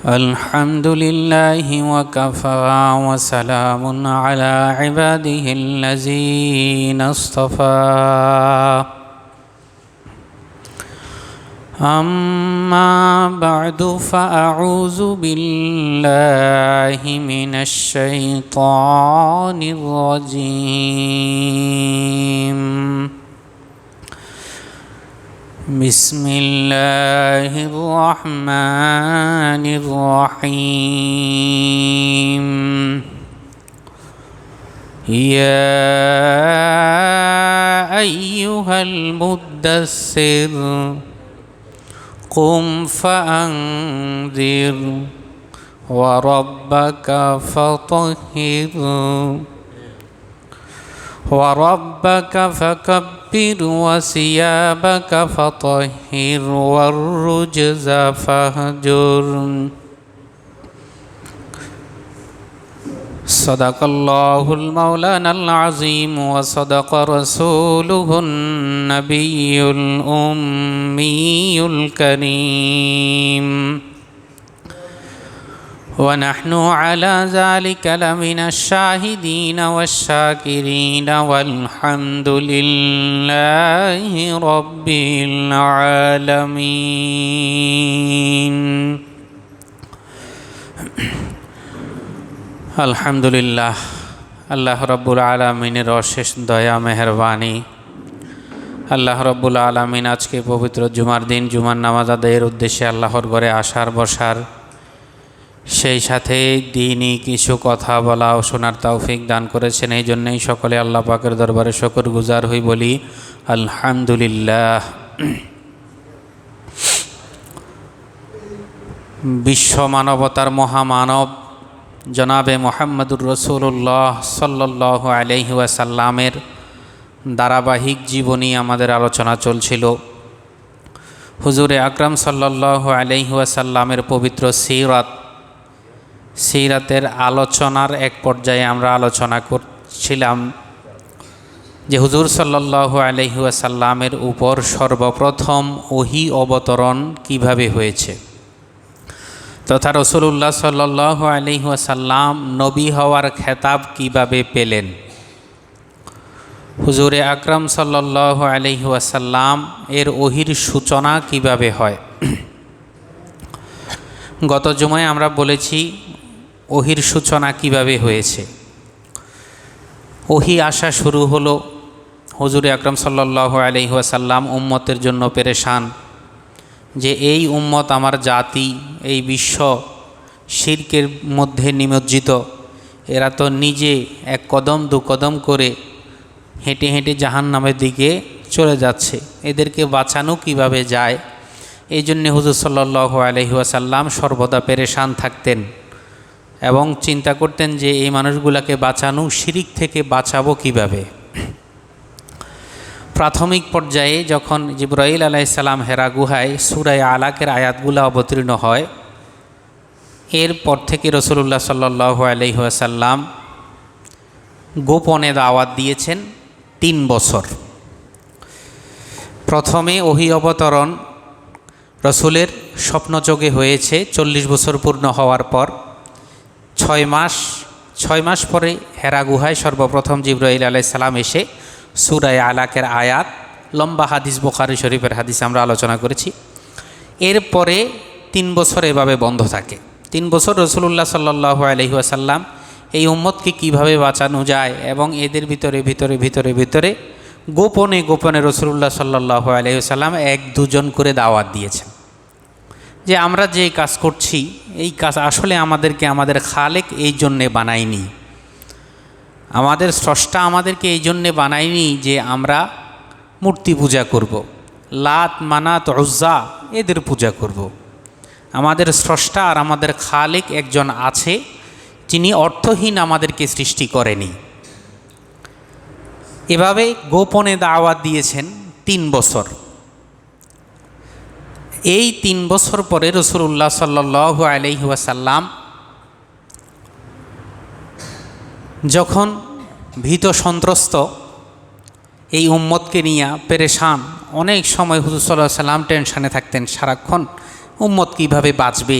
الحمد لله وكفى وسلام على عباده الذين اصطفى أما بعد فأعوذ بالله من الشيطان الرجيم بسم الله الرحمن الرحيم يا أيها المدثر قم فأنذر وربك فكبر وثيابك فطهر والرجز فاهجر صدق الله المولانا العظيم وصدق رسوله النبي الأمي الكريم ونحن على ذلك لمن الشاهدين والشاكرين والحمد لله رب العالمين আলহামদুলিল্লাহ আল্লাহ রব্বুল আলামিনের অশেষ দয়া মেহেরবানি। আল্লাহ রব্বুল আলামিন আজকে পবিত্র জুমার দিন জুমার নামাজ আদায়ের উদ্দেশ্যে আল্লাহর ঘরে আসার বসার, সেই সাথে দিনই কিছু কথা বলা ও শোনার তৌফিক দান করেছেন। এই জন্যই সকলে আল্লাহ পাকের দরবারে শুকরগুজার হই বলি আলহামদুলিল্লাহ। বিশ্ব মানবতার মহামানব জনাবে মুহাম্মদুর রাসূলুল্লাহ সাল্লাল্লাহু আলাইহি ওয়াসাল্লামের ধারাবাহিক জীবনী আমাদের আলোচনা চলছিল। হুজুরে আকরাম সাল্লাল্লাহু আলাইহি ওয়াসাল্লামের পবিত্র সিরাতের আলোচনার এক পর্যায়ে আমরা আলোচনা করছিলাম যে হুজুর সাল্লাল্লাহু আলাইহি ওয়াসাল্লামের উপর সর্বপ্রথম ওহী অবতরণ কিভাবে হয়েছে তথা রাসূলুল্লাহ সাল্লাল্লাহু আলাইহি ওয়াসাল্লাম নবী হওয়ার খেতাব কিভাবে পেলেন, হুজুরে আকরাম সাল্লাল্লাহু আলাইহি ওয়াসাল্লাম এর ওহীর সূচনা কিভাবে হয়। গত জুমায় আমরা বলেছি ওহীর সূচনা কিভাবে হয়েছে। ওহী আসা শুরু হলো, হুজুরে আকরাম সাল্লাল্লাহু আলাইহি ওয়াসাল্লাম উম্মতের জন্য পেরেশান যে এই উম্মত আমার জাতি এই বিশ্ব শিরকের মধ্যে নিমজ্জিত, এরা তো নিজে এক কদম দু কদম করে হেঁটে হেঁটে জাহান্নামের দিকে চলে যাচ্ছে, এদেরকে বাঁচানো কিভাবে যায়। এই জন্যে হুজুর সাল্লাল্লাহু আলাইহি ওয়াসাল্লাম সর্বদা পেরেশান থাকতেন এবং চিন্তা করতেন যে এই মানুষগুলোকে বাঁচানো, শিরিক থেকে বাঁচাবো কিভাবে। প্রাথমিক পর্যায়ে যখন জিবরাইল আলাইহিস সালাম হেরা গুহায় সূরা আলাকের আয়াতগুলো অবতীর্ণ হয়, এরপর থেকে রাসূলুল্লাহ সাল্লাল্লাহু আলাইহি ওয়াসাল্লাম গোপনে দাওয়াত দিয়েছেন 3 বছর। প্রথমে ওহী অবতরণ রসুলের স্বপ্নযোগে হয়েছে 40 বছর পূর্ণ হওয়ার পর। 6 মাস পরে হেরা গুহায় সর্বপ্রথম জিবরাইল আলাইহিস সালাম এসে সূরা আলাকের আয়াত, লম্বা হাদিস, বুখারী শরীফের হাদিস আমরা আলোচনা করেছি। এরপরে 3 বছর এভাবে বন্ধ থাকে। 3 বছর রাসূলুল্লাহ সাল্লাল্লাহু আলাইহি ওয়াসাল্লাম এই উম্মতকে কিভাবে বাঁচানো যায় এবং এদের ভিতরে গোপনে রাসূলুল্লাহ সাল্লাল্লাহু আলাইহি ওয়াসাল্লাম 1-2 করে দাওয়াত দিয়েছেন যে আমরা যে কাজ করছি এই কাজ আসলে আমাদেরকে আমাদের খালেক এই জন্যে বানায়নি, আমাদের স্রষ্টা আমাদেরকে এই জন্যে বানায়নি যে আমরা মূর্তি পূজা করব, লাত মানাত উজ্জা এদের পূজা করব। আমাদের স্রষ্টা আর আমাদের খালেক একজন আছে, যিনি অর্থহীন আমাদেরকে সৃষ্টি করেনি। এভাবে গোপনে দাওয়াত দিয়েছেন 3 বছর। এই 3 বছর পরে রাসূলুল্লাহ সাল্লাল্লাহু আলাইহি ওয়াসাল্লাম যখন ভীত সন্ত্রস্ত এই উম্মতকে নিয়ে পেরেশান, অনেক সময় হুজুর সাল্লাল্লাহু আলাইহি ওয়াসাল্লাম টেনশনে থাকতেন সারাক্ষণ, উম্মত কীভাবে বাঁচবে,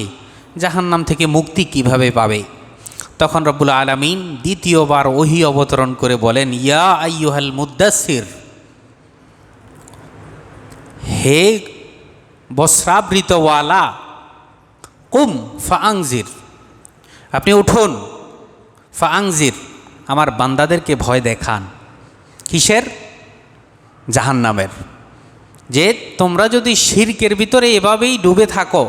জাহান্নাম থেকে মুক্তি কিভাবে পাবে। তখন রব্বুল আলামিন দ্বিতীয়বার ওহী অবতরণ করে বলেন, ইয়া আইয়ুহাল মুদ্দাসসির, হে বস্ত্রাবৃতওয়ালা, কুম ফাআংজির, আপনি উঠুন, ফাআংজির, আমার বান্দাদেরকে ভয় দেখান। কিসের? জাহান্নামের। যে তোমরা যদি শিরকের ভিতরে এভাবেই ডুবে থাকো,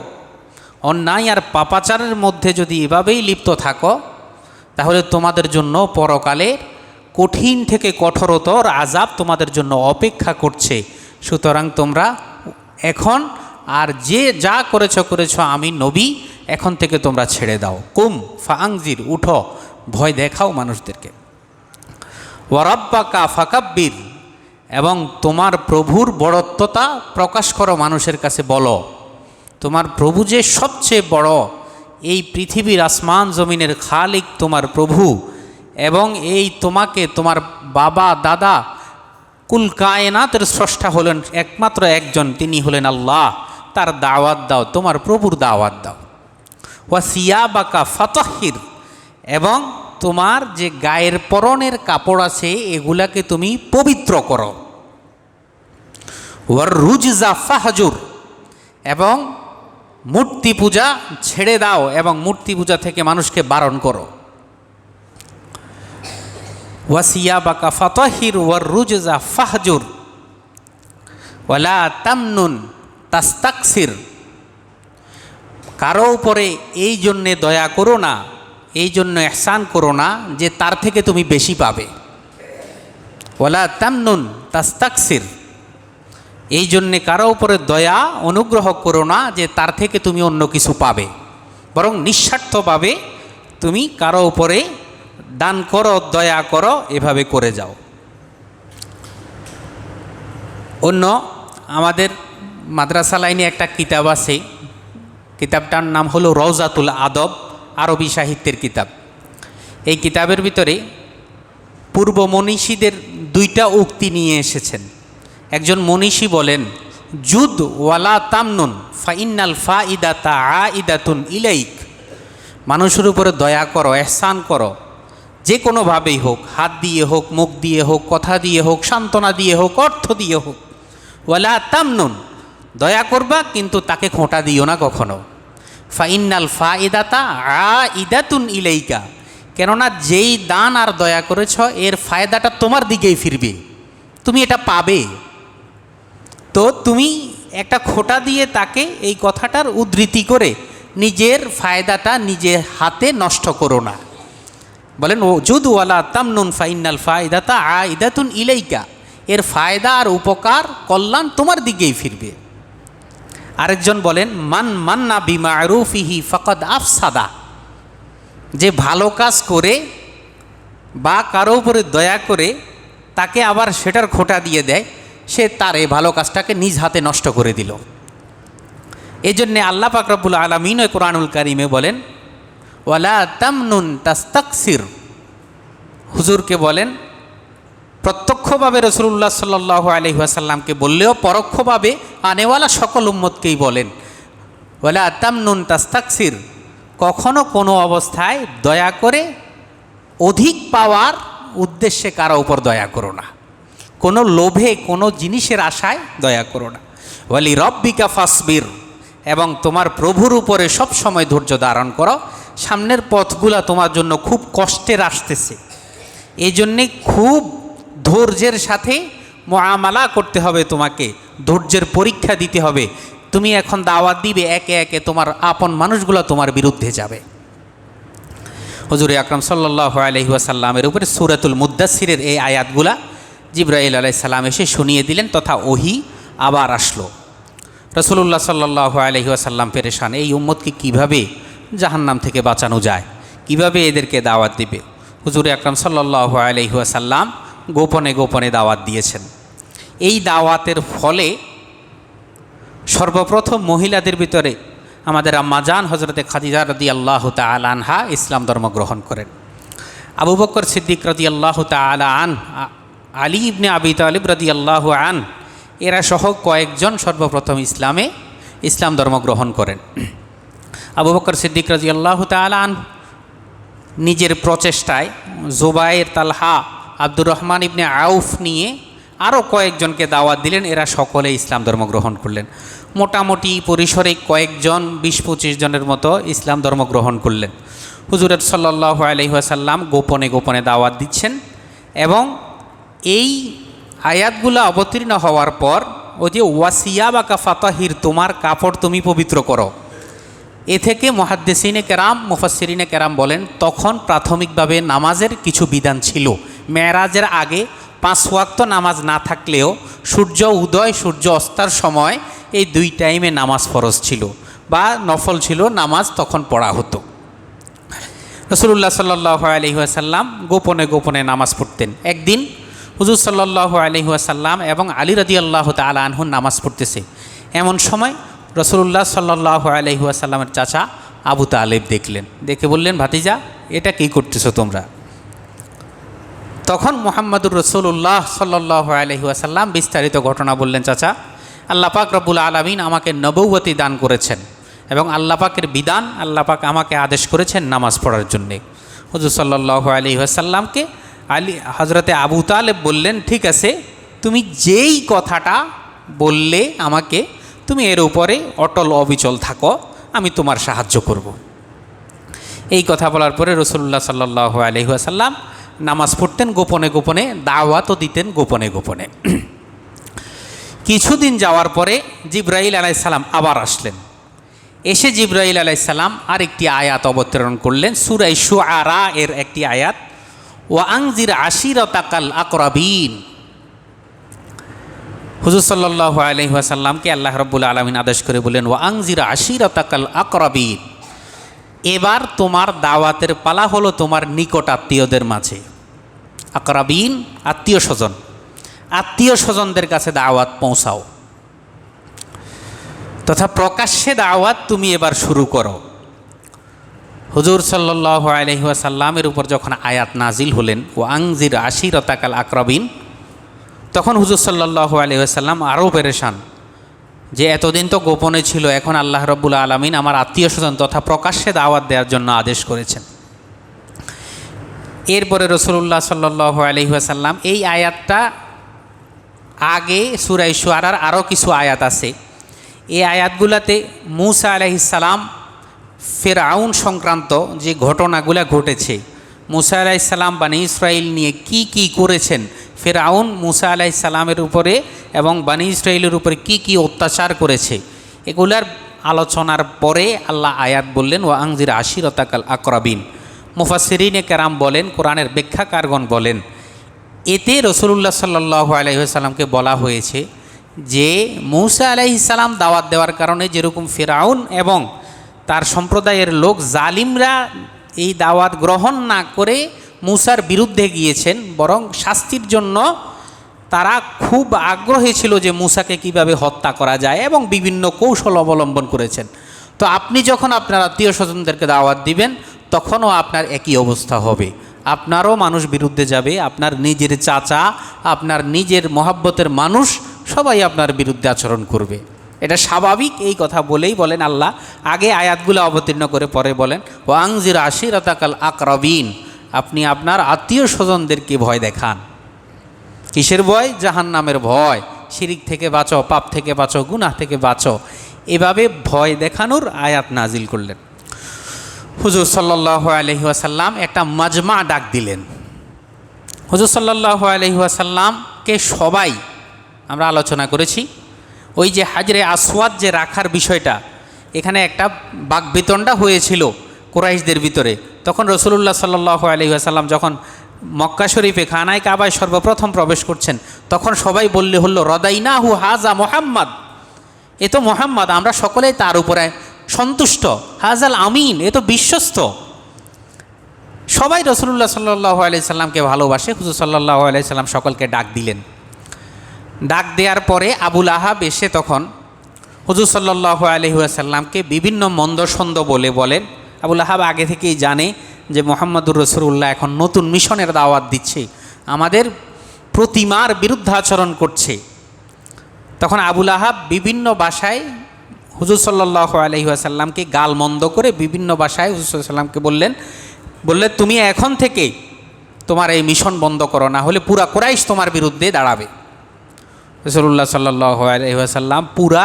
অন্যায় আর পাপাচারের মধ্যে যদি এভাবেই লিপ্ত থাকো, তাহলে তোমাদের জন্য পরকালে কঠিন থেকে কঠোরতর আযাব তোমাদের জন্য অপেক্ষা করছে। সুতরাং তোমরা এখন আর যে যা করেছ, আমি নবী, এখন থেকে তোমরা ছেড়ে দাও। কুম ফাআংজির, উঠো, ভয় দেখাও মানুষদেরকে। ওয়ারাব্বাকা ফাকাব্বির, এবং তোমার প্রভুর বড়ত্বতা প্রকাশ করো, মানুষের কাছে বলো তোমার প্রভু যে সবচেয়ে বড়, এই পৃথিবীর আসমান জমিনের খালিক তোমার প্রভু, এবং এই তোমাকে তোমার বাবা দাদা কুল কায়নাতের স্রষ্টা হলেন একমাত্র একজন, তিনি হলেন আল্লাহ। তার দাওয়াত দাও, তোমার প্রভুর দাওয়াত দাও। ওয়াসিয়াবাকা ফাতাহির, এবং তোমার যে গায়ের পরনের কাপড় আছে এগুলাকে তুমি পবিত্র করো। ওয়ার রুজজা ফাহজুর, এবং মূর্তি পূজা ছেড়ে দাও এবং মূর্তি পূজা থেকে মানুষকে বারণ করো। ওয়াসিয়াবাকা ফাতাহির ওয়ার রুজজা ফাহজুর ওয়ালা তামনুন তাস্তাকসির, কারো উপরে এই জন্যে দয়া করো না, এই জন্য ইহসান করো না যে তার থেকে তুমি বেশি পাবে। ওয়ালা তামনুন তাস্তাকসির, এই জন্যে কারো উপরে দয়া অনুগ্রহ করো না যে তার থেকে তুমি অন্য কিছু পাবে, বরং নিঃস্বার্থভাবে তুমি কারো উপরে দান করো, দয়া করো, এভাবে করে যাও। অন্য আমাদের মাদ্রাসা লাইনে একটা কিতাব আছে, কিতাবটার নাম হলো রওজাতুল আদব, আরবি সাহিত্যের কিতাব। এই কিতাবের ভিতরে পূর্ব মনীষীদের দুইটা উক্তি নিয়ে এসেছেন। একজন মনীষী বলেন, জুদ ওয়ালা তামনুন ফাইন্নাল ফাইদাতা আইদাতুন ইলাইক, মানুষের উপরে দয়া করো, ইহসান করো, যে কোনোভাবেই হোক, হাত দিয়ে হোক, মুখ দিয়ে হোক, কথা দিয়ে হোক, সান্ত্বনা দিয়ে হোক, অর্থ দিয়ে হোক। ওয়ালা তামনুন, দয়া করবা কিন্তু তাকে খোঁটা দিও না কখনো। ফাইন্নাল ফাইদাতা আইদাতুন ইলাইকা, কেননা যেই দান আর দয়া করেছ এর ফায়দাটা তোমার দিকেই ফিরবে, তুমি এটা পাবে। তো তুমি একটা খোঁটা দিয়ে তাকে এই কথাটার উদ্ধৃতি করে নিজের ফায়দাটা নিজের হাতে নষ্ট করো না। বলেন ও জুদ ওয়ালা তামনুন ফাইন্নাল ফায়দাতা আইদাতুন ইলাইকা, এর ফায়দা আর উপকার কল্যাণ তোমার দিকেই ফিরবে। আরেকজন বলেন, মান মান্না বিমারুফিহি ফাকাদ আফসাদা, যে ভালো কাজ করে বা কারো উপরে দয়া করে তাকে আবার সেটার খোঁটা দিয়ে দেয়, সে তার এই ভালো কাজটাকে নিজ হাতে নষ্ট করে দিল। এই জন্যে আল্লাহ পাক রব্বুল আলামিন ওই কোরআনুল কারিমে বলেন, ওয়ালা তামনুন তাস্তাকসির, হুজুরকে বলেন, প্রত্যক্ষভাবে রাসূলুল্লাহ সাল্লাল্লাহু আলাইহি ওয়াসাল্লামকে বললেও পরোক্ষভাবে আনেওয়ালা সকল উম্মতকেই বলেন, ওয়ালা তামনুন তাস্তাকসির, কখনো কোনো অবস্থায় দয়া করে অধিক পাওয়ার উদ্দেশ্যে কারো উপর দয়া করো না, কোনো লোভে কোনো জিনিসের আশায় দয়া করো না। ওয়ালি রব্বিকা ফাসবির, এবং তোমার প্রভুর উপরে সব সময় ধৈর্য ধারণ করো। সামনের পথগুলা তোমার জন্য খুব কষ্টের আসতেছে, এই জন্যে খুব ধৈর্যের সাথে মুআমালা করতে হবে, তোমাকে ধৈর্যের পরীক্ষা দিতে হবে। তুমি এখন দাওয়াত দিবে, একে একে তোমার আপন মানুষগুলো তোমার বিরুদ্ধে যাবে। হুজুর আকরাম সাল্লাল্লাহু আলাইহি ওয়াসাল্লামের উপরে সূরাতুল মুদ্দাসসিরের এই আয়াতগুলা জিবরাইল আলাইহিস সালাম এসে শুনিয়ে দিলেন, তথা ওহী আবার আসলো। রাসূলুল্লাহ সাল্লাল্লাহু আলাইহি ওয়াসাল্লাম পেরেশান, এই উম্মতকে কিভাবে জাহান্নাম থেকে বাঁচানো যায়, কিভাবে এদেরকে দাওয়াত দিবে। হুজুর আকরাম সাল্লাল্লাহু আলাইহি ওয়াসাল্লাম গোপনে গোপনে দাওয়াত দিয়েছেন। এই দাওয়াতের ফলে সর্বপ্রথম মহিলাদের ভিতরে আমাদের আম্মাজান হজরতে খাদিজা রাদিয়াল্লাহু তাআলা আনহা ইসলাম ধর্ম গ্রহণ করেন। আবু বকর সিদ্দিক রাদিয়াল্লাহু তাআলা আনহু, আলী ইবনে আবি তালিব রাদিয়াল্লাহু আনহু, এরা সহ কয়েকজন সর্বপ্রথম ইসলাম ধর্ম গ্রহণ করেন। আবু বকর সিদ্দিক রাদিয়াল্লাহু তাআলা আনহু নিজের প্রচেষ্টায় জুবায়ের, তালহা, আব্দুর রহমান ইবনে আউফ নিয়ে আরও কয়েকজনকে দাওয়াত দিলেন। এরা সকলে ইসলাম ধর্ম গ্রহণ করলেন। মোটামুটি পরিসরে কয়েকজন 20-25 জনের মতো ইসলাম ধর্ম গ্রহণ করলেন। হুজুর সাল্লাল্লাহু আলাইহি ওয়াসাল্লাম গোপনে গোপনে দাওয়াত দিচ্ছেন এবং এই আয়াতগুলো অবতীর্ণ হওয়ার পর ওই যে ওয়াসিয়াবাকা ফাতাহির, তোমার কাপড় তুমি পবিত্র করো, এ থেকে মুহাদ্দিসিনে কেরাম, মুফাসসিরিনে কেরাম বলেন তখন প্রাথমিকভাবে নামাজের কিছু বিধান ছিল। মেরাজের আগে 5 ওয়াক্ত নামাজ না থাকলেও সূর্য উদয় সূর্য অস্তার সময় এই 2 টাইমে নামাজ ফরজ ছিল বা নফল ছিল, নামাজ তখন পড়া হতো। রাসূলুল্লাহ সাল্লাল্লাহু আলাইহি ওয়াসাল্লাম গোপনে গোপনে নামাজ পড়তেন। একদিন হুজুর সাল্লাল্লাহু আলাইহি ওয়াসাল্লাম এবং আলী রাদিয়াল্লাহু তাআলা আনহু নামাজ পড়তেছে। এমন সময় রাসূলুল্লাহ সাল্লাল্লাহু আলাইহি ওয়াসাল্লামের চাচা আবু তালেব দেখলেন, দেখে বললেন, ভাতিজা এটা কী করতেছো তোমরা? তখন মুহাম্মদুর রাসূলুল্লাহ সাল্লাল্লাহু আলাইহি ওয়াসাল্লাম বিস্তারিত ঘটনা বললেন। চাচা, আল্লাহ পাক রব্বুল আলামিন আমাকে নবুয়তি দান করেছেন এবং আল্লাহ পাকের বিধান, আল্লাহ পাক আমাকে আদেশ করেছেন নামাজ পড়ার জন্যে। হুজুর সাল্লাল্লাহু আলাইহি ওয়াসাল্লামকে হযরতে আবু তালেব বললেন, ঠিক আছে, তুমি যেই কথাটা বললে আমাকে, তুমি এর উপরে অটল অবিচল থাকো, আমি তোমার সাহায্য করব। এই কথা বলার পরে রাসূলুল্লাহ সাল্লাল্লাহু আলাইহি ওয়াসাল্লাম নামাজ পড়তেন গোপনে গোপনে, দাওয়াতও দিতেন গোপনে গোপনে। কিছুদিন যাওয়ার পরে জিবরাইল আলাইহিস সালাম আবার আসলেন। এসে জিবরাইল আলাইহিস সালাম আরেকটি আয়াত অবতীর্ণ করলেন, সূরা শুআরা এর একটি আয়াত, ওয়া আনজির আশিরাতাকাল আকরাবিন। হুজুর সাল্লাল্লাহু আলাইহি ওয়াসাল্লামকে আল্লাহ রাব্বুল আলামিন আদেশ করে বললেন, ওয়া আনজির আশিরাতাকাল আকরাবিন, এবার তোমার দাওয়াতের পালা হলো তোমার নিকট আত্মীয়দের মাঝে। আকরাবিন আত্মীয় স্বজন, আত্মীয় স্বজনদের কাছে দাওয়াত পৌঁছাও তথা প্রকাশ্যে দাওয়াত তুমি এবার শুরু করো। হুজুর সাল্লাল্লাহু আলাইহি ওয়াসাল্লামের উপর যখন আয়াত নাজিল হলেন, ওয়া আনজির আশিরাতাকাল আকরাবিন, তখন হুজুর সাল্লাল্লাহু আলাইহি ওয়াসাল্লাম আরও পেরেশান যে এতদিন তো গোপনে ছিল, এখন আল্লাহ রাব্বুল আলামিন আমার আত্মীয় স্বজন তথা প্রকাশ্যে দাওয়াত দেওয়ার জন্য আদেশ করেছেন। এরপরে রাসূলুল্লাহ সাল্লাল্লাহু আলাইহি ওয়াসাল্লাম এই আয়াতটা আগে সূরা শুআরার আরও কিছু আয়াত আছে, এই আয়াতগুলোতে মূসা আলাইহিস সালাম ফিরআউন সংক্রান্ত যে ঘটনাগুলো ঘটেছে, মূসা আলাইহিস সালাম বনী ইসরাইল নিয়ে কি কি করেছেন, ফিরআউন মূসা আলাইহিস সালামের উপরে এবং বনী ইসরাইলের উপরে কি কি অত্যাচার করেছে, এগুলার আলোচনার পরে আল্লাহ আয়াত বললেন, ওয়া আনজির আশিরাতাকাল আকরাবিন। মুফাসসিরিনে কেরাম বলেন, কোরআনের ব্যাখ্যাকারগণ বলেন, এতে রাসূলুল্লাহ সাল্লাল্লাহু আলাইহি ওয়াসাল্লামকে বলা হয়েছে যে মূসা আলাইহিস সালাম দাওয়াত দেওয়ার কারণে যেরকম ফিরআউন এবং তার সম্প্রদায়ের লোক জালিমরা এই দাওয়াত গ্রহণ না করে মূসার বিরুদ্ধে গিয়েছেন, বরং শাস্তির জন্য তারা খুব আগ্রহী ছিল যে মূসাকে কিভাবে হত্যা করা যায় এবং বিভিন্ন কৌশল অবলম্বন করেছেন। তো আপনি যখন আপনার আত্মীয় স্বজনদেরকে দাওয়াত দিবেন তখনও আপনার একই অবস্থা হবে, আপনারও মানুষ বিরুদ্ধে যাবে, আপনার নিজের চাচা, আপনার নিজের মহাব্বতের মানুষ সবাই আপনার বিরুদ্ধে আচরণ করবে, এটা স্বাভাবিক। এই কথা বলেই বলেন আল্লাহ আগে আয়াতগুলো অবতীর্ণ করে পরে বলেন, ওয়া আনজির আশিরাতাকাল আকরাবিন, আপনি আপনার আত্মীয় স্বজনদেরকে ভয় দেখান। কিসের ভয়? জাহান্নামের ভয়। শিরিক থেকে বাঁচো, পাপ থেকে বাঁচো, গুনাহ থেকে বাঁচো, এভাবে ভয় দেখানোর আয়াত নাজিল করলেন। হুজুর সাল্লাল্লাহু আলাইহি ওয়াসাল্লাম একটা মাজমা ডাক দিলেন। হুজুর সাল্লাল্লাহু আলাইহি ওয়াসাল্লামকে সবাই আমরা আলোচনা করেছি, ওই যে হাজরে আসওয়াদ যে রাখার বিষয়টা, এখানে একটা বাকবিতণ্ডা হয়েছিল কুরাইশদের ভিতরে। তখন রাসূলুল্লাহ সাল্লাল্লাহু আলাইহি ওয়াসাল্লাম যখন মক্কা শরীফে খানায় কাবায় সর্বপ্রথম প্রবেশ করছেন, তখন সবাই বললে হলো, রদাইনাহু হাজা মুহাম্মদ, এ তো মুহাম্মদ, আমরা সকলেই তার উপরে সন্তুষ্ট, হাজাল আমিন, এ তো বিশ্বস্ত। সবাই রাসূলুল্লাহ সাল্লাল্লাহু আলাইহি সাল্লামকে ভালোবাসে। হুজুর সাল্লাল্লাহু আলাইহি সাল্লাম সকলকে ডাক দিলেন। ডাক দেওয়ার পরে আবুল আহাব এসে তখন হুজুর সাল্লাল্লাহু আলাইহি ওয়াসাল্লামকে বিভিন্ন মন্দসন্দ বলেন। আবুল আহাব আগে থেকেই জানে যে মুহাম্মদুর রাসূলুল্লাহ এখন নতুন মিশনের দাওয়াত দিচ্ছে, আমাদের প্রতিমার বিরুদ্ধাচরণ করছে। তখন আবুল আহাব বিভিন্ন ভাষায় হুজুর সাল্লাল্লাহু আলাইহি ওয়াসাল্লামকে গালমন্দ করে বিভিন্ন ভাষায় হুজুর সাল্লাল্লাহু আলাইহি ওয়াসাল্লামকে বললেন তুমি এখন থেকে তোমার এই মিশন বন্ধ করো, না হলে পুরা কুরাইশ তোমার বিরুদ্ধে দাঁড়াবে। রাসূলুল্লাহ সাল্লাল্লাহু আলাইহি ওয়াসাল্লাম পুরা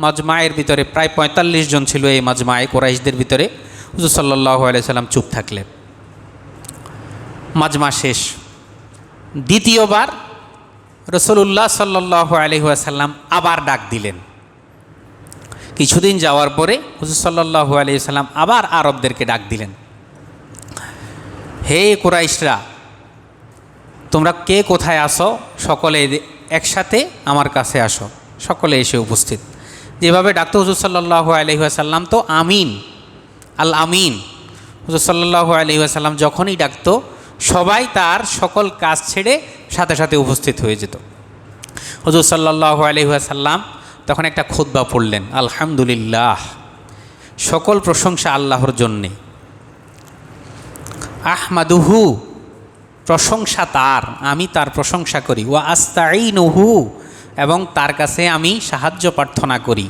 মাজমায়ের ভিতরে প্রায় ৪৫ জন ছিল এই মাজমায়ে কুরাইশদের ভিতরে। হুজুর সাল্লাল্লাহু আলাইহি ওয়াসাল্লাম চুপ থাকলেন। মাজমা শেষ। দ্বিতীয়বার রাসূলুল্লাহ সাল্লাল্লাহু আলাইহি ওয়াসাল্লাম আবার ডাক দিলেন। কিছুদিন যাওয়ার পরে হুজুর সাল্লাল্লাহু আলাইহি ওয়াসাল্লাম আবার আরবদেরকে ডাক দিলেন, হে কুরাইশরা, তোমরা কে কোথায় আসো, সকলে একসাথে আমার কাছে আসো। সকলে এসে উপস্থিত। যেভাবে ডাকতো হুজুর সাল্লাল্লাহু আলাইহি ওয়াসাল্লাম তো আমিন, আল আমিন। হুজুর সাল্লাল্লাহু আলাইহি ওয়াসাল্লাম যখনই ডাকতো সবাই তার সকল কাজ ছেড়ে সাথে সাথে উপস্থিত হয়ে যেত। হুজুর সাল্লাল্লাহু আলাইহি ওয়াসাল্লাম তখন একটা খুতবা পড়লেন, আলহামদুলিল্লাহ, সকল প্রশংসা আল্লাহর জন্যে। আহমাদুহু, প্রশংসা তার, আমি তার প্রশংসা করি। ওয়া আস্তাঈনুহু, এবং তার কাছে আমি সাহায্য প্রার্থনা করি।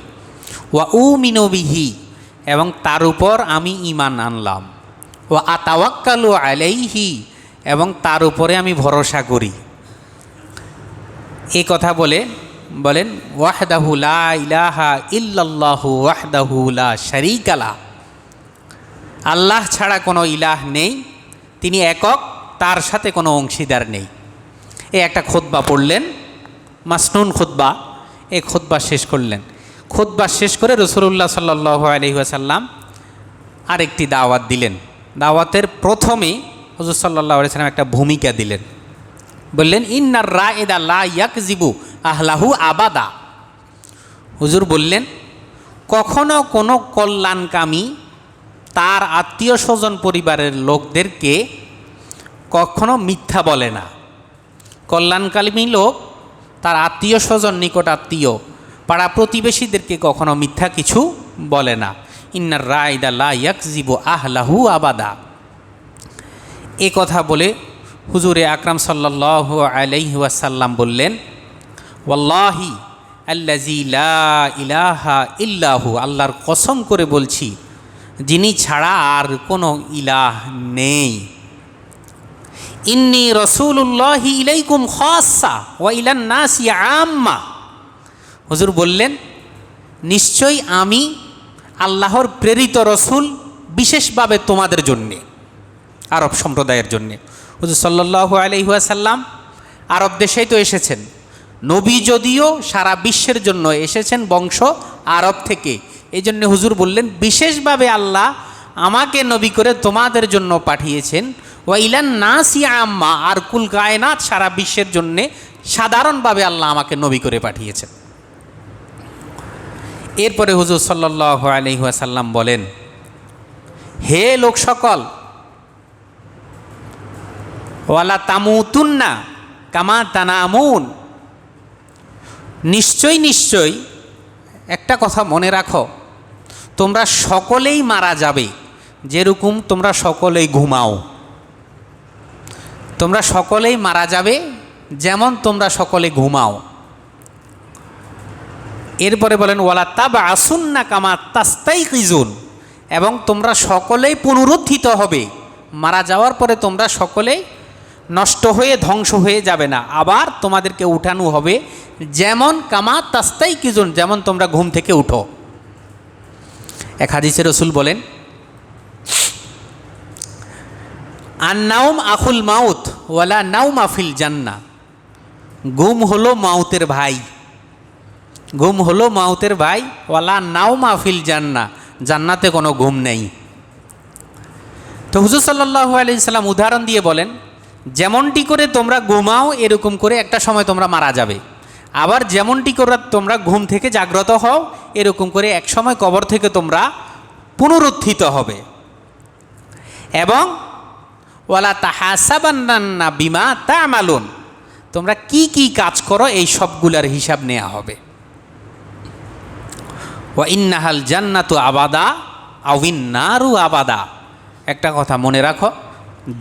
ওয়া উমিনু বিহি, এবং তার উপর আমি ঈমান আনলাম। ওয়া আতাওয়াক্কালু আলাইহি, এবং তার উপরে আমি ভরসা করি। এই কথা বলেন ওয়াহদাহু লা ইলাহা ইল্লাল্লাহু ওয়াহদাহু লা শারীকা লাহ, আল্লাহ ছাড়া কোনো ইলাহ নেই, তিনি একক, তার সাথে কোনো অংশীদার নেই। এই একটা খুতবা পড়লেন, মাসনুন খুতবা। এই খুতবা শেষ করলেন। খুতবা শেষ করে রাসূলুল্লাহ সাল্লাল্লাহু আলাইহি ওয়াসাল্লাম আরেকটি দাওয়াত দিলেন। দাওয়াতের প্রথমেই হুজুর সাল্লাল্লাহু আলাইহি ওয়াসাল্লাম একটা ভূমিকা দিলেন। বললেন, ইন্নার রাইদা লা ইয়াকযিবু আহলাহু আবাদা। হুজুর বললেন, কখনো কোনো কল্যাণকামী তার আত্মীয় স্বজন পরিবারের লোকদেরকে কখনো মিথ্যা বলে না। কল্যাণকামী লোক তার আত্মীয় স্বজন, নিকট আত্মীয়, পাড়া প্রতিবেশীদেরকে কখনো মিথ্যা কিছু বলে না। ইন্নার রাইদা লা ইয়াকযিবু আহলাহু আবাদা। এ কথা বলে হুজুরে আকরাম সাল্লাল্লাহু আলাইহি ওয়াসাল্লাম বললেন, ওয়াল্লাহি আল্লাযী লা ইলাহা ইল্লাহু, আল্লাহর কসম করে বলছি যিনি ছাড়া আর কোনো ইলাহ নেই। ইন্নী রাসূলুল্লাহি ইলাইকুম খাসসা ওয়া ইলান নাসি আম্মা। হুজুর বললেন, নিশ্চয়ই আমি আল্লাহর প্রেরিত রসুল, বিশেষভাবে তোমাদের জন্যে, আরব সম্প্রদায়ের জন্যে। হুজুর সাল্লাল্লাহু আলাইহি ওয়াসাল্লাম আরব দেশেই তো এসেছেন। নবী যদিও সারা বিশ্বের জন্য এসেছেন বংশ আরব থেকে, এই জন্য হুজুর বললেন বিশেষভাবে আল্লাহ আমাকে নবী করে তোমাদের জন্য পাঠিয়েছেন। ওয়া ইলান নাসি আম্মা, আর কুল কায়নাত সারা বিশ্বের জন্যে সাধারণভাবে আল্লাহ আমাকে নবী করে পাঠিয়েছেন। এরপরে হুজুর সাল্লাল্লাহু আলাইহি ওয়াসাল্লাম বলেন, হে লোক সকল, ওয়ালা তামুতুন্না কামা তানামুন, নিশ্চয়ই একটা কথা মনে রাখো, তোমরা সকলেই মারা যাবে যেরকম তোমরা সকলেই ঘুমাও। তোমরা সকলেই মারা যাবে যেমন তোমরা সকলে ঘুমাও। এরপরে বলেন, ওয়ালা তাবআসুন্না কামা তাস্তাইকিজুন, এবং তোমরা সকলেই পুনরুত্থিত হবে। মারা যাওয়ার পরে তোমরা সকলেই নষ্ট হয়ে ধ্বংস হয়ে যাবে না, আবার তোমাদেরকে উঠানো হবে যেমন কামা তাস্তাইকিজুন, যেমন তোমরা ঘুম থেকে উঠো। এক হাদিসে রাসূল বলেন, আন-নাওম আখুল মাউত ওয়ালা নাওমা ফিল জান্নাহ, ঘুম হলো মাউতের ভাই, ঘুম হলো মাউতের ভাই, ওয়ালা নাওমা ফিল জান্নাহ, জান্নাতে কোনো ঘুম নেই। তো হুজুর সাল্লাল্লাহু আলাইহি সাল্লাম উদাহরণ দিয়ে বলেন, যেমনটি করে তোমরা ঘুমাও এরকম করে একটা সময় তোমরা মারা যাবে, আবার যেমনটি করে তোমরা ঘুম থেকে জাগ্রত হও এরকম করে এক সময় কবর থেকে তোমরা পুনরুত্থিত হবে। এবং ওয়ালা তাহাসাবান্না বিমা তা'মালুন, তোমরা কি কি কাজ করো এই সবগুলোর হিসাব নেওয়া হবে। ওয়া ইন্নাহাল জান্নাতু আবাদা আউইন নারু আবাদা, একটা কথা মনে রাখো,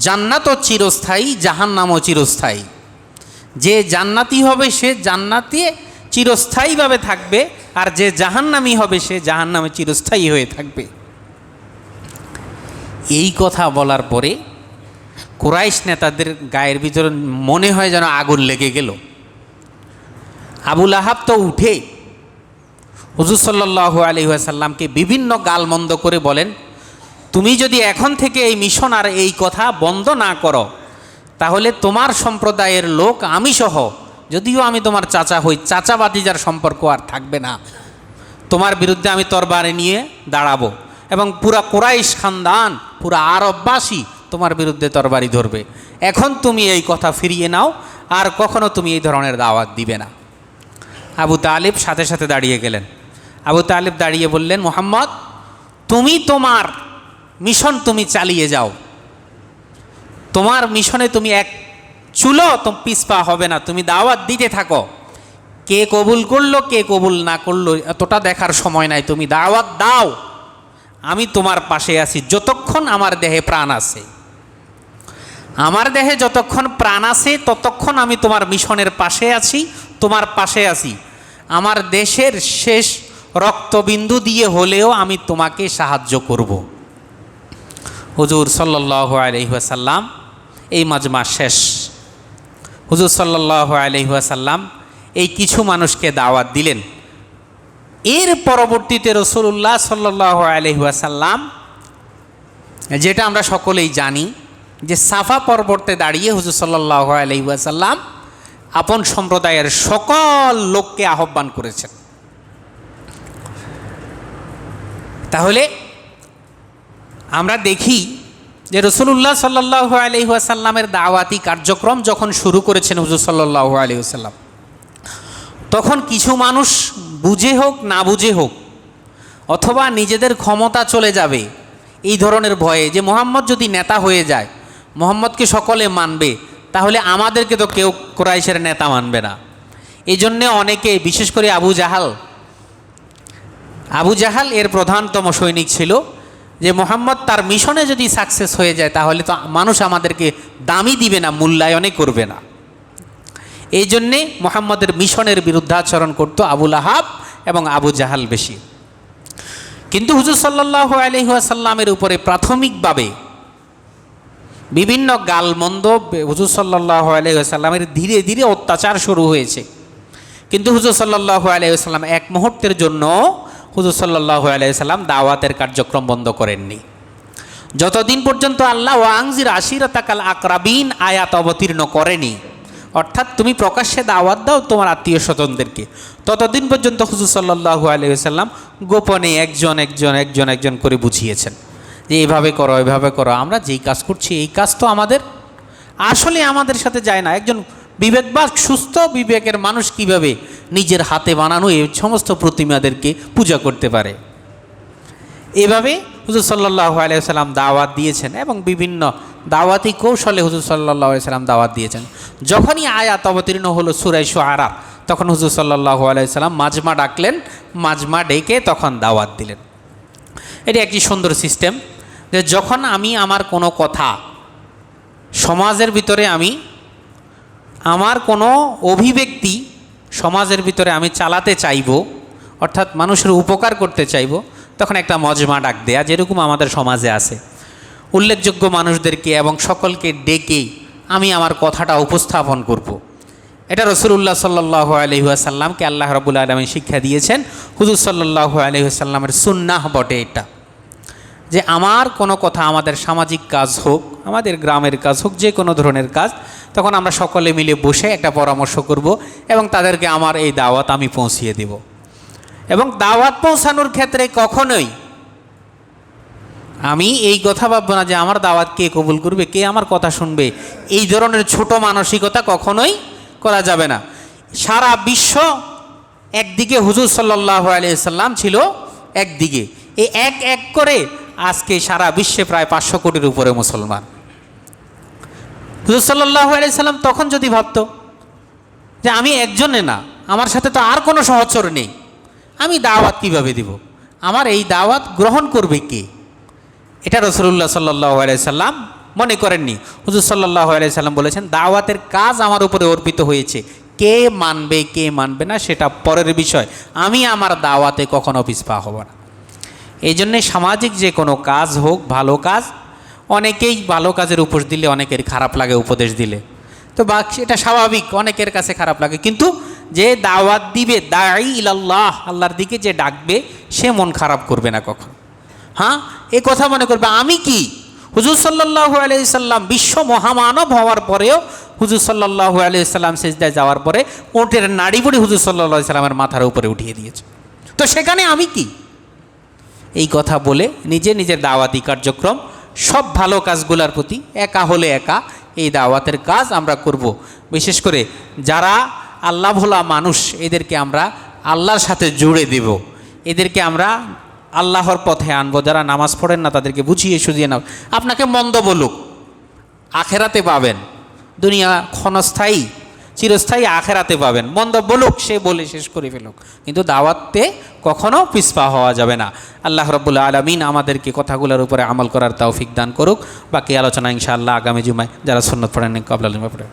জান্নাতও চিরস্থায়ী, জাহান্নামও চিরস্থায়ী। যে জান্নাতি হবে সে জান্নাতে চিরস্থায়ীভাবে থাকবে, আর যে জাহান্নামী হবে সে জাহান্নামে চিরস্থায়ী হয়ে থাকবে। এই কথা বলার পরে কুরাইশ নেতাদের গায়ের ভিতরে মনে হয় যেন আগুন লেগে গেল। আবু লাহাব তো উঠে হুজুর সাল্লাল্লাহু আলাইহি ওয়াসাল্লামকে বিভিন্ন গালমন্দ করে বলেন, তুমি যদি এখন থেকে এই মিশন আর এই কথা বন্ধ না করো, তাহলে তোমার সম্প্রদায়ের লোক আমি সহ, যদিও আমি তোমার চাচা হই, চাচা ভাতিজার সম্পর্ক আর থাকবে না। তোমার বিরুদ্ধে আমি তরবারি নিয়ে দাঁড়াবো এবং পুরা কুরাইশ খানদান, পুরা আরববাসী তোমার বিরুদ্ধে তরবারি ধরবে। এখন তুমি এই কথা ফিরিয়ে নাও, আর কখনো তুমি এই ধরনের দাওয়াত দিবে না। আবু তালিব সাথে সাথে দাঁড়িয়ে গেলেন। আবু তালিব দাঁড়িয়ে বললেন, মুহাম্মদ, তুমি তোমার মিশন তুমি চালিয়ে যাও, তোমার মিশনে তুমি এক চুলো তুমি পিছপা হবে না, তুমি দাওয়াত দিতে থাকো। কে কবুল করলো কে কবুল না করলো এতটা দেখার সময় নাই, তুমি দাওয়াত দাও, আমি তোমার পাশে আছি যতক্ষণ আমার দেহে প্রাণ আছে। আমার দেহে যতক্ষণ প্রাণ আছে ততক্ষণ আমি তোমার মিশনের পাশে আছি, তোমার পাশে আছি। আমার দেশের শেষ রক্তবিন্দু দিয়ে হলেও আমি তোমাকে সাহায্য করব। হুজুর সাল্লাল্লাহু আলাইহি ওয়াসাল্লাম এই মাজমা শেষ। হুজুর সাল্লাল্লাহু আলাইহি ওয়াসাল্লাম এই কিছু মানুষকে দাওয়াত দিলেন। এর পরবর্তীতে রাসূলুল্লাহ সাল্লাল্লাহু আলাইহি ওয়াসাল্লাম, যেটা আমরা সকলেই জানি, যে সাফা পর্বতে দাঁড়িয়ে হুজুর সাল্লাল্লাহু আলাইহি ওয়াসাল্লাম আপন সম্প্রদায়ের সকল লোককে আহ্বান করেছেন। তাহলে আমরা দেখি যে রাসূলুল্লাহ সাল্লাল্লাহু আলাইহি ওয়াসাল্লামের দাওয়াতি কার্যক্রম যখন শুরু করেছেন হুজুর সাল্লাল্লাহু আলাইহি ওয়াসাল্লাম, তখন কিছু মানুষ বুঝে হোক না বুঝে হোক, অথবা নিজেদের ক্ষমতা চলে যাবে এই ধরনের ভয়ে, যে মুহাম্মদ যদি নেতা হয়ে যায়, মুহাম্মদকে সকলে মানবে, তাহলে আমাদেরকে তো কেউ কুরাইশের নেতা মানবে না। এই জন্যে অনেকে, বিশেষ করে আবু জাহাল এর প্রধানতম সৈনিক ছিল, যে মুহাম্মদ তার মিশনে যদি সাকসেস হয়ে যায় তাহলে তো মানুষ আমাদেরকে দামই দিবে না, মূল্যায়নই করবে না। এই জন্যে মুহাম্মদের মিশনের বিরুদ্ধাচরণ করত আবু লাহাব এবং আবু জাহাল বেশি। কিন্তু হুজুর সাল্লাল্লাহু আলাইহি ওয়াসাল্লামের উপরে প্রাথমিকভাবে বিভিন্ন গালমন্দ হুজুর সাল্লাল্লাহু আলাইহি ওয়াসাল্লামের ধীরে ধীরে অত্যাচার শুরু হয়েছে। কিন্তু হুজুর সাল্লাল্লাহু আলাইহি ওয়াসাল্লাম এক মুহূর্তের জন্য হুজুর সাল্লাল্লাহু আলাইহি ওয়াসাল্লাম দাওয়াতের কার্যক্রম বন্ধ করেননি, যতদিন পর্যন্ত আল্লাহ ওয়াংজির আশিরাতাকাল আকরাবিন আয়াত অবতীর্ণ করেনি। অর্থাৎ তুমি প্রকাশ্যে দাওয়াত দাও তোমার আত্মীয় স্বজনদেরকে, ততদিন পর্যন্ত হুজুর সাল্লাল্লাহু আলাইহি ওয়াসাল্লাম গোপনে একজন করে বুঝিয়েছেন যে এইভাবে করো, এইভাবে করো, আমরা যেই কাজ করছি এই কাজ তো আসলে আমাদের সাথে যায় না। একজন বিবেকবান সুস্থ বিবেকের মানুষ কিভাবে নিজের হাতে বানানো এই সমস্ত প্রতিমাদেরকে পূজা করতে পারে? এভাবে হুজুর সাল্লাল্লাহু আলাইহি ওয়াসাল্লাম দাওয়াত দিয়েছেন এবং বিভিন্ন দাওয়াতি কৌশলে হুজুর সাল্লাল্লাহু আলাইহি ওয়াসাল্লাম দাওয়াত দিয়েছেন। যখনই আয়াত অবতীর্ণ হলো সূরা শুআরা, তখন হুজুর সাল্লাল্লাহু আলাইহি ওয়াসাল্লাম মাজমা ডাকলেন, মাজমা ডেকে তখন দাওয়াত দিলেন। এটি একটি সুন্দর সিস্টেম, যে যখন আমি আমার কোনো কথা সমাজের ভিতরে, আমার কোনো অভিব্যক্তি সমাজের ভিতরে আমি চালাতে চাইব, অর্থাৎ মানুষের উপকার করতে চাইব, তখন একটা মজমা ডাক দেয়া, যেরকম আমাদের সমাজে আছে, উল্লেখযোগ্য মানুষদেরকে এবং সকলকে ডেকে আমি আমার কথাটা উপস্থাপন করব। এটা রাসূলুল্লাহ সাল্লাল্লাহু আলাইহি ওয়াসাল্লামকে আল্লাহ রাব্বুল আলামিন শিক্ষা দিয়েছেন। হুজুর সাল্লাল্লাহু আলাইহি ওয়াসাল্লামের সুন্নাহ বটে এটা, যে আমার কোনো কথা, আমাদের সামাজিক কাজ হোক, আমাদের গ্রামের কাজ হোক, যে কোনো ধরনের কাজ, তখন আমরা সকলে মিলে বসে একটা পরামর্শ করব এবং তাদেরকে আমার এই দাওয়াত আমি পৌঁছিয়ে দেব। এবং দাওয়াত পৌঁছানোর ক্ষেত্রে কখনোই আমি এই কথা ভাববো না যে আমার দাওয়াত কে কবুল করবে, কে আমার কথা শুনবে, এই ধরনের ছোট মানসিকতা কখনোই করা যাবে না। সারা বিশ্ব একদিকে, হুজুর সাল্লাল্লাহু আলাইহি ওয়াসাল্লাম ছিল একদিকে, এই এক করে আজকে সারা বিশ্বে প্রায় 500 কোটির উপরে মুসলমান। হুজুর সাল্লাল্লাহু আলাইহি ওয়াসাল্লাম তখন যদি ভাবতো যে আমি একজনে না, আমার সাথে তো আর কোনো সহচর নেই, আমি দাওয়াত কিভাবে দিব, আমার এই দাওয়াত গ্রহণ করবে কে, এটা রাসূলুল্লাহ সাল্লাল্লাহু আলাইহি ওয়াসাল্লাম মনে করেননি। হুজুর সাল্লাল্লাহু আলাইহি ওয়াসাল্লাম বলেছেন, দাওয়াতের কাজ আমার উপরে অর্পিত হয়েছে, কে মানবে কে মানবে না সেটা পরের বিষয়। আমি আমার দাওয়াতে কখনো পিছপা হব না। এই জন্যে সামাজিক যে কোনো কাজ হোক, ভালো কাজ, অনেকেই ভালো কাজের উপদেশ দিলে অনেকের খারাপ লাগে উপদেশ দিলে, তো এটা স্বাভাবিক, অনেকের কাছে খারাপ লাগে। কিন্তু যে দাওয়াত দিবে, দাঈ ইলাল্লাহ, আল্লাহর দিকে যে ডাকবে, সে মন খারাপ করবে না কখন। হ্যাঁ, এ কথা মনে করবে আমি কি, হুজুর সাল্লাল্লাহু আলাইহি সাল্লাম বিশ্ব মহামানব হওয়ার পরেও হুজুর সাল্লাল্লাহু আলাইহি সাল্লাম সিজদায় যাওয়ার পরে ওটের নাড়ি বুড়ি হুজুর সাল্লাল্লাহু আলাইহি সাল্লামের মাথার উপরে উঠিয়ে দিয়েছে, তো সেখানে আমি কি? এই কথা বলে নিজের দাওয়াতি কার্যক্রম সব ভালো কাজগুলোর প্রতি একা হলে একা এই দাওয়াতের কাজ আমরা করব। বিশেষ করে যারা আল্লাহ ভোলা মানুষ, এদেরকে আমরা আল্লাহর সাথে জুড়ে দেব, এদেরকে আমরা আল্লাহর পথে আনবো। যারা নামাজ পড়েন না তাদেরকে বুঝিয়ে সুঝিয়ে নাও। আপনাকে মন্দ বলুক, আখেরাতে পাবেন, দুনিয়া ক্ষণস্থায়ী, চিরস্থায়ী, আখেরাতে পাবেন। মন্দ বলুক, সে বলে শেষ করে ফেলুক, কিন্তু দাওয়াতে কখনো পিছপা হওয়া যাবে না। আল্লাহ রাব্বুল আলামিন আমাদেরকে কথাগুলোর উপরে আমল করার তৌফিক দান করুক। বাকি আলোচনা ইনশাআল্লাহ আগামী জুমায় যারা সুন্নত পড়েন কবুল পড়ে।